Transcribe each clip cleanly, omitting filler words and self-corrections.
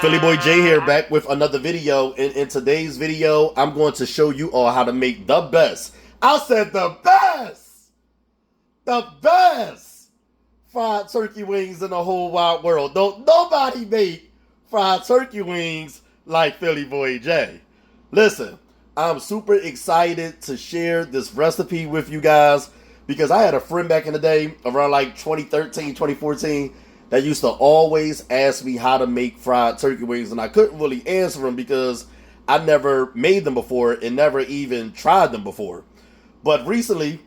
Philly Boy J here, back with another video. In today's video, I'm going to show you all how to make the best. I said the best fried turkey wings in the whole wide world. Don't nobody make fried turkey wings like Philly Boy J. Listen, I'm super excited to share this recipe with you guys because I had a friend back in the day, around like 2013, 2014, that used to always ask me how to make fried turkey wings, and I couldn't really answer them because I never made them before and never even tried them before. But recently,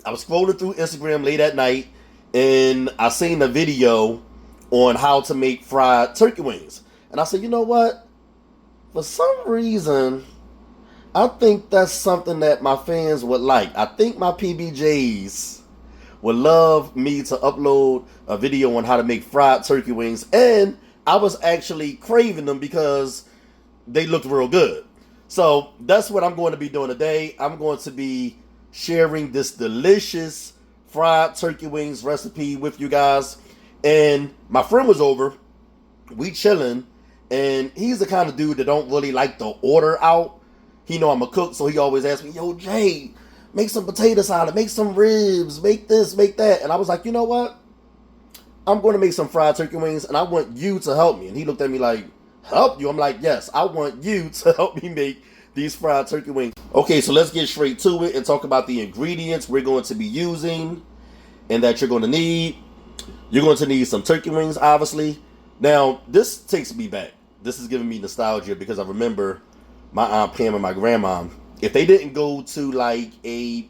I was scrolling through Instagram late at night, and I seen a video on how to make fried turkey wings. And I said, you know what? For some reason, I think that's something that my fans would like. I think my PBJs would love me to upload a video on how to make fried turkey wings. And I was actually craving them because they looked real good. So that's what I'm going to be doing today. I'm going to be sharing this delicious fried turkey wings recipe with you guys. And my friend was over. We chilling. And he's the kind of dude that don't really like to order out. He know I'm a cook, so he always asks me, yo, Jay, make some potato salad, make some ribs, make this, make that. And I was like, you know what? I'm going to make some fried turkey wings, and I want you to help me. And he looked at me like, help you? I'm like, yes, I want you to help me make these fried turkey wings. Okay, so let's get straight to it and talk about the ingredients we're going to be using and that you're going to need. You're going to need some turkey wings, obviously. Now, this takes me back. This is giving me nostalgia because I remember my Aunt Pam and my grandma, if they didn't go to like a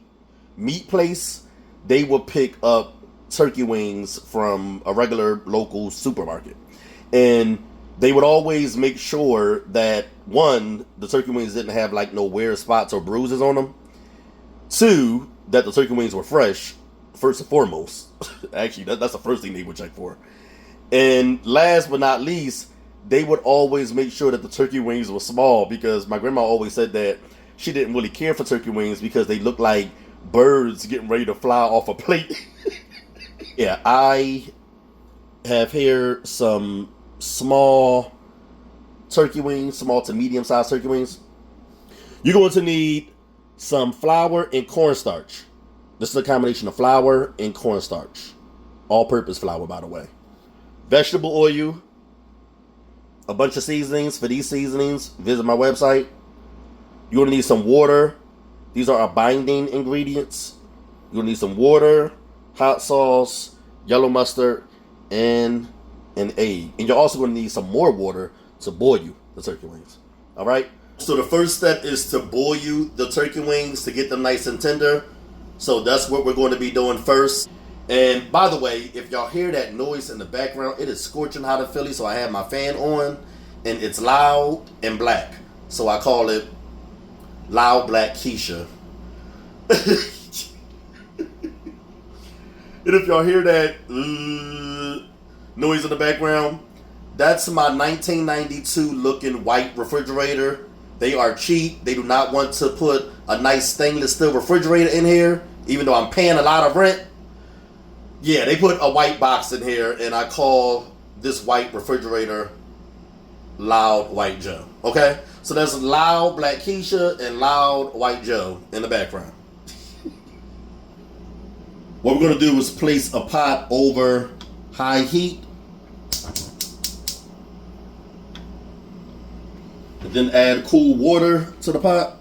meat place, they would pick up turkey wings from a regular local supermarket. And they would always make sure that, one, the turkey wings didn't have like no wear spots or bruises on them. Two, that the turkey wings were fresh, first and foremost. Actually, that's the first thing they would check for. And last but not least, they would always make sure that the turkey wings were small, because my grandma always said that she didn't really care for turkey wings because they looked like birds getting ready to fly off a plate. Yeah, I have here some small turkey wings, small to medium sized turkey wings. You're going to need some flour and cornstarch. This is a combination of flour and cornstarch. All-purpose flour, by the way. Vegetable oil. A bunch of seasonings. For these seasonings, visit my website. You're going to need some water. These are our binding ingredients. You're going to need some water, hot sauce, yellow mustard, and an egg. And you're also going to need some more water to boil the turkey wings. All right? So the first step is to boil the turkey wings to get them nice and tender. So that's what we're going to be doing first. And by the way, if y'all hear that noise in the background, it is scorching hot in Philly, so I have my fan on, and it's loud and black. So I call it Loud Black Keisha. And if y'all hear that noise in the background, that's my 1992 looking white refrigerator. They are cheap. They do not want to put a nice stainless steel refrigerator in here, even though I'm paying a lot of rent. Yeah, they put a white box in here, and I call this white refrigerator Loud White Joe. Okay? So that's Loud Black Keisha and Loud White Joe in the background. What we're going to do is place a pot over high heat. And then add cool water to the pot.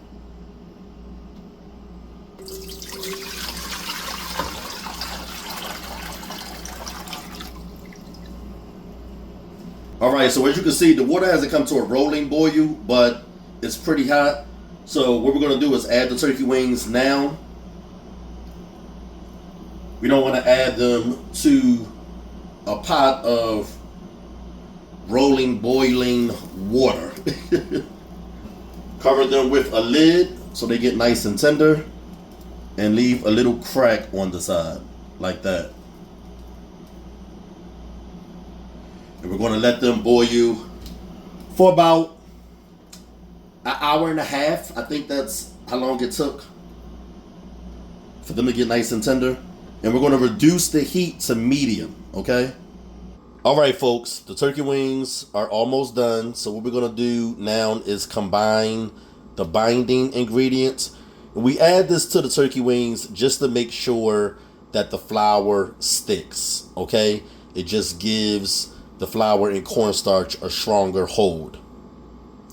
Alright, so as you can see, the water hasn't come to a rolling boil, but it's pretty hot. So what we're going to do is add the turkey wings now. We don't want to add them to a pot of rolling, boiling water. Cover them with a lid so they get nice and tender, and leave a little crack on the side, like that. And we're going to let them boil for about an hour and a half. I think that's how long it took for them to get nice and tender. And we're going to reduce the heat to medium, okay? All right, folks, the turkey wings are almost done. So what we're going to do now is combine the binding ingredients. And we add this to the turkey wings just to make sure that the flour sticks, okay? It just gives the flour and cornstarch a stronger hold.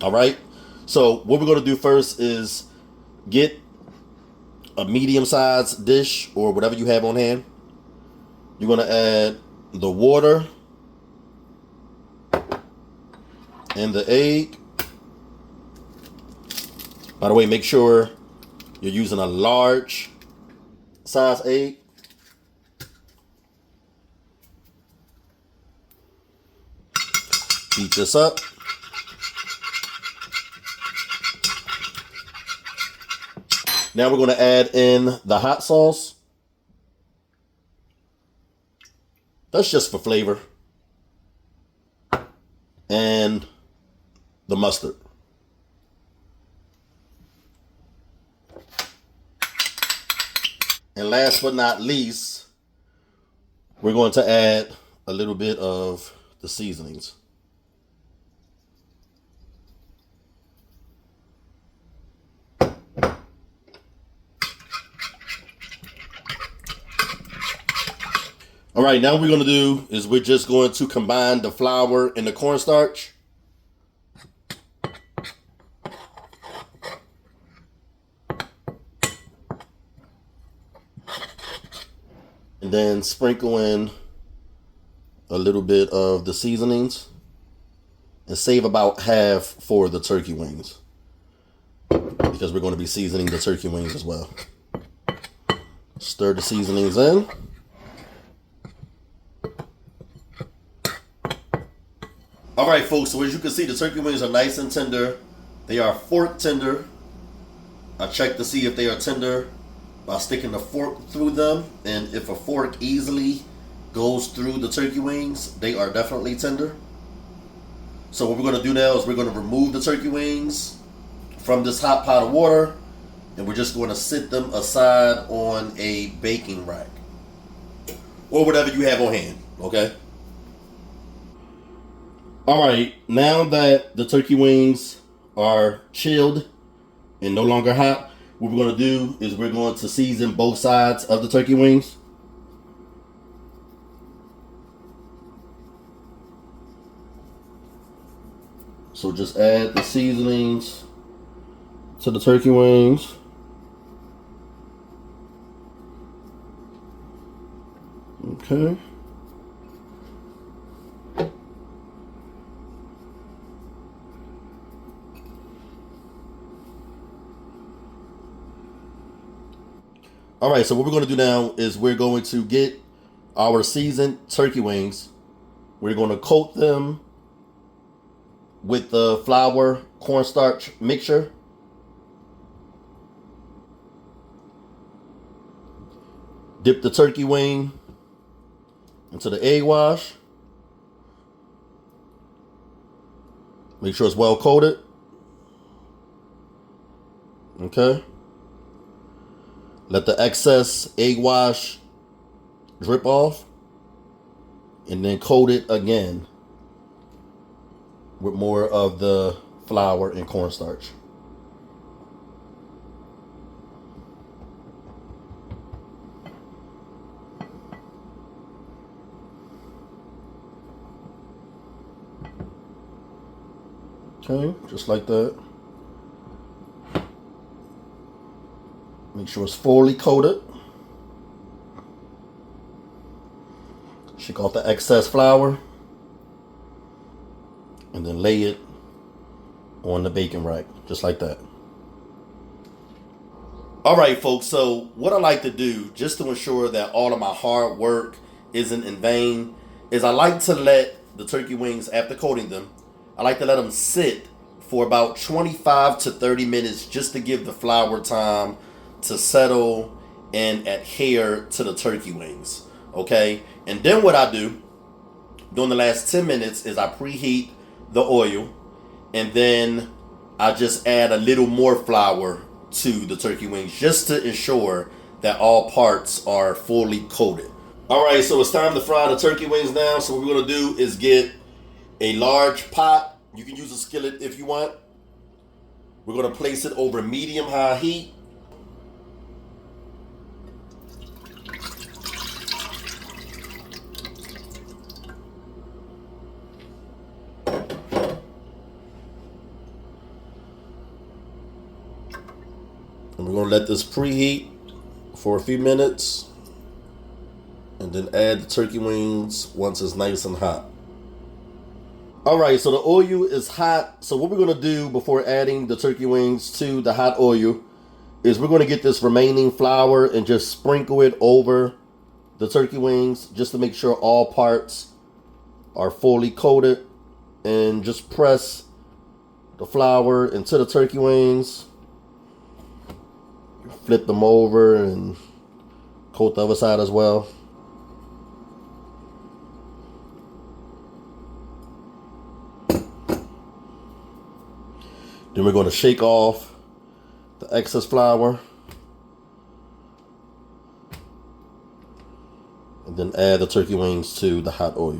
All right? So what we're going to do first is get a medium-sized dish or whatever you have on hand. You're going to add the water and the egg. By the way, make sure you're using a large size egg. Beat this up. Now we're going to add in the hot sauce. That's just for flavor. And the mustard. And last but not least, we're going to add a little bit of the seasonings. All right, now what we're going to do is we're just going to combine the flour and the cornstarch. And then sprinkle in a little bit of the seasonings and save about half for the turkey wings because we're going to be seasoning the turkey wings as well. Stir the seasonings in. All right, folks, so as you can see, the turkey wings are nice and tender. They are fork tender. I checked to see if they are tender by sticking the fork through them. And if a fork easily goes through the turkey wings, they are definitely tender. So what we're going to do now is we're going to remove the turkey wings from this hot pot of water. And we're just going to sit them aside on a baking rack. Or whatever you have on hand, okay? All right, now that the turkey wings are chilled and no longer hot, what we're going to do is we're going to season both sides of the turkey wings. So just add the seasonings to the turkey wings. Okay. All right, so what we're going to do now is we're going to get our seasoned turkey wings. We're going to coat them with the flour cornstarch mixture. Dip the turkey wing into the egg wash. Make sure it's well coated. Okay. Let the excess egg wash drip off. And then coat it again with more of the flour and cornstarch. Okay, just like that. Make sure it's fully coated. Shake off the excess flour. And then lay it on the baking rack, just like that. All right, folks, so what I like to do, just to ensure that all of my hard work isn't in vain, is I like to let the turkey wings, after coating them, I like to let them sit for about 25 to 30 minutes just to give the flour time to settle and adhere to the turkey wings, okay? And then what I do during the last 10 minutes is I preheat the oil, and then I just add a little more flour to the turkey wings just to ensure that all parts are fully coated. All right, so it's time to fry the turkey wings now. So what we're gonna do is get a large pot. You can use a skillet if you want. We're gonna place it over medium-high heat. And we're gonna let this preheat for a few minutes. And then add the turkey wings once it's nice and hot. All right, so the oil is hot. So what we're gonna do before adding the turkey wings to the hot oil is we're gonna get this remaining flour and just sprinkle it over the turkey wings just to make sure all parts are fully coated, and just press the flour into the turkey wings. Flip them over and coat the other side as well. Then we're going to shake off the excess flour and then add the turkey wings to the hot oil.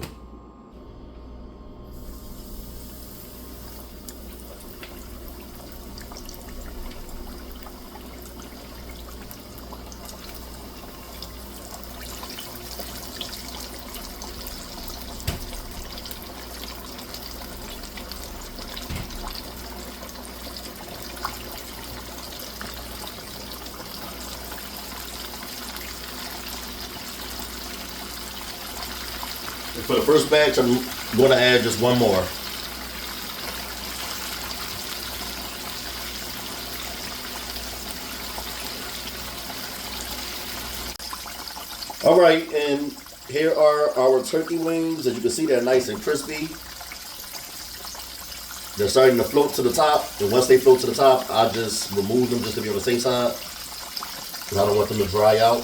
For the first batch, I'm going to add just one more. All right, and here are our turkey wings. As you can see, they're nice and crispy. They're starting to float to the top, and once they float to the top, I just remove them just to be on the safe side, because I don't want them to dry out.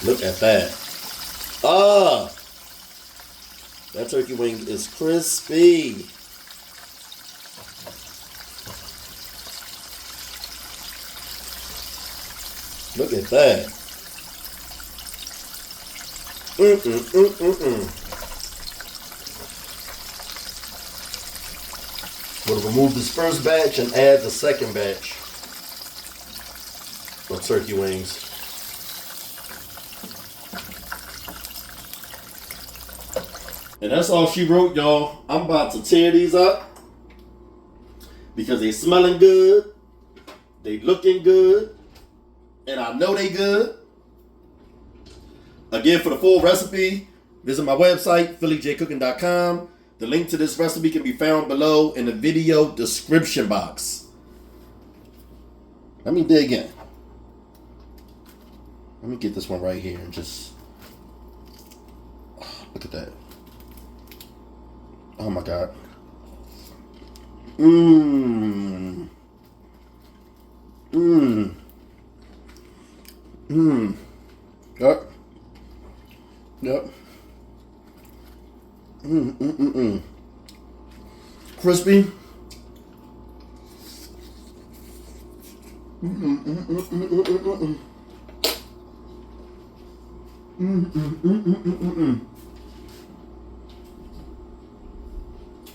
Look at that. Ah! That turkey wing is crispy. Look at that. We'll remove this first batch and add the second batch of turkey wings. And that's all she wrote, y'all. I'm about to tear these up because they smelling good, they looking good, and I know they good. Again, for the full recipe, visit my website, PhillyJCooking.com. The link to this recipe can be found below in the video description box. Let me dig in. Let me get this one right here and just look at that. Oh my God. Yep. Yep. Crispy.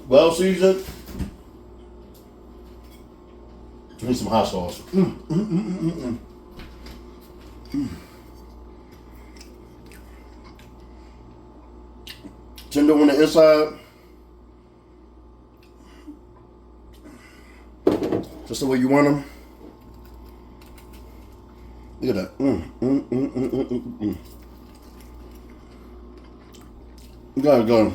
Well seasoned. Need some hot sauce. Tender on the inside. Just the way you want them. Look at that. You gotta go.